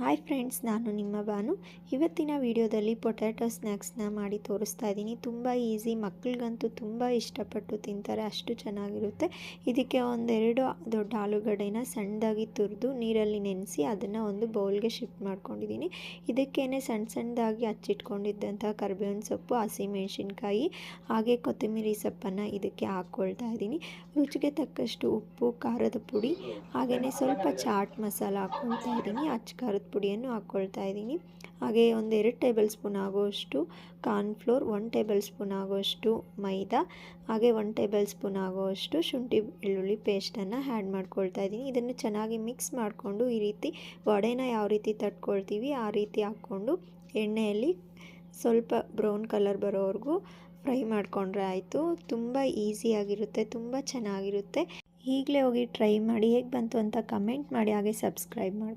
Hi friends, ನಾನು ನಿಮ್ಮ ಬಾನು. ಇವತ್ತಿನ ವಿಡಿಯೋದಲ್ಲಿ ಪೊಟ್ಯಾಟೊ ಸ್ನ್ಯಾಕ್ಸ್ನ ಮಾಡಿ ತೋರಿಸ್ತಾ ಇದ್ದೀನಿ. ತುಂಬ ಈಸಿ, ಮಕ್ಕಳಿಗಂತೂ ತುಂಬ ಇಷ್ಟಪಟ್ಟು ತಿಂತಾರೆ, ಅಷ್ಟು ಚೆನ್ನಾಗಿರುತ್ತೆ. ಇದಕ್ಕೆ ಒಂದೆರಡು ದೊಡ್ಡ ಆಲೂಗಡ್ಡೆನ ಸಣ್ಣದಾಗಿ ತುರಿದು ನೀರಲ್ಲಿ ನೆನೆಸಿ ಅದನ್ನು ಒಂದು ಬೌಲ್ಗೆ ಶಿಫ್ಟ್ ಮಾಡ್ಕೊಂಡಿದ್ದೀನಿ. ಇದಕ್ಕೇನೆ ಸಣ್ಣದಾಗಿ ಹಚ್ಚಿಟ್ಕೊಂಡಿದ್ದಂಥ ಕರಿಬೇವಿನ ಸೊಪ್ಪು, ಹಸಿಮೆಣಸಿನ್ಕಾಯಿ ಹಾಗೆ ಕೊತ್ತಂಬರಿ ಸೊಪ್ಪನ್ನು ಇದಕ್ಕೆ ಹಾಕ್ಕೊಳ್ತಾ ಇದ್ದೀನಿ. ರುಚಿಗೆ ತಕ್ಕಷ್ಟು ಉಪ್ಪು, ಖಾರದ ಪುಡಿ ಹಾಗೆಯೇ ಸ್ವಲ್ಪ ಚಾಟ್ ಮಸಾಲ ಹಾಕ್ಕೊಳ್ತಾ ಇದ್ದೀನಿ. ಖಾರದ ಪುಡಿಯನ್ನು ಹಾಕ್ಕೊಳ್ತಾ ಇದ್ದೀನಿ. ಹಾಗೆ ಒಂದು 2 ಟೇಬಲ್ ಸ್ಪೂನ್ ಆಗುವಷ್ಟು ಕಾರ್ನ್ಫ್ಲೋರ್, 1 ಟೇಬಲ್ ಸ್ಪೂನ್ ಆಗುವಷ್ಟು ಮೈದಾ ಹಾಗೆ 1 ಟೇಬಲ್ ಸ್ಪೂನ್ ಆಗುವಷ್ಟು ಶುಂಠಿ ಬೆಳ್ಳುಳ್ಳಿ ಪೇಸ್ಟನ್ನು ಆ್ಯಡ್ ಮಾಡ್ಕೊಳ್ತಾ ಇದ್ದೀನಿ. ಇದನ್ನು ಚೆನ್ನಾಗಿ ಮಿಕ್ಸ್ ಮಾಡಿಕೊಂಡು ಈ ರೀತಿ ವಡೆನ ಯಾವ ರೀತಿ ತಟ್ಕೊಳ್ತೀವಿ ಆ ರೀತಿ ಹಾಕ್ಕೊಂಡು ಎಣ್ಣೆಯಲ್ಲಿ ಸ್ವಲ್ಪ ಬ್ರೌನ್ ಕಲರ್ ಬರೋವರೆಗೂ ಫ್ರೈ ಮಾಡಿಕೊಂಡ್ರೆ ಆಯಿತು. ತುಂಬ ಈಸಿಯಾಗಿರುತ್ತೆ, ತುಂಬ ಚೆನ್ನಾಗಿರುತ್ತೆ. ಈಗಲೇ ಹೋಗಿ ಟ್ರೈ ಮಾಡಿ, ಹೇಗೆ ಬಂತು ಅಂತ ಕಮೆಂಟ್ ಮಾಡಿ, ಹಾಗೆ ಸಬ್ಸ್ಕ್ರೈಬ್ ಮಾಡಿ.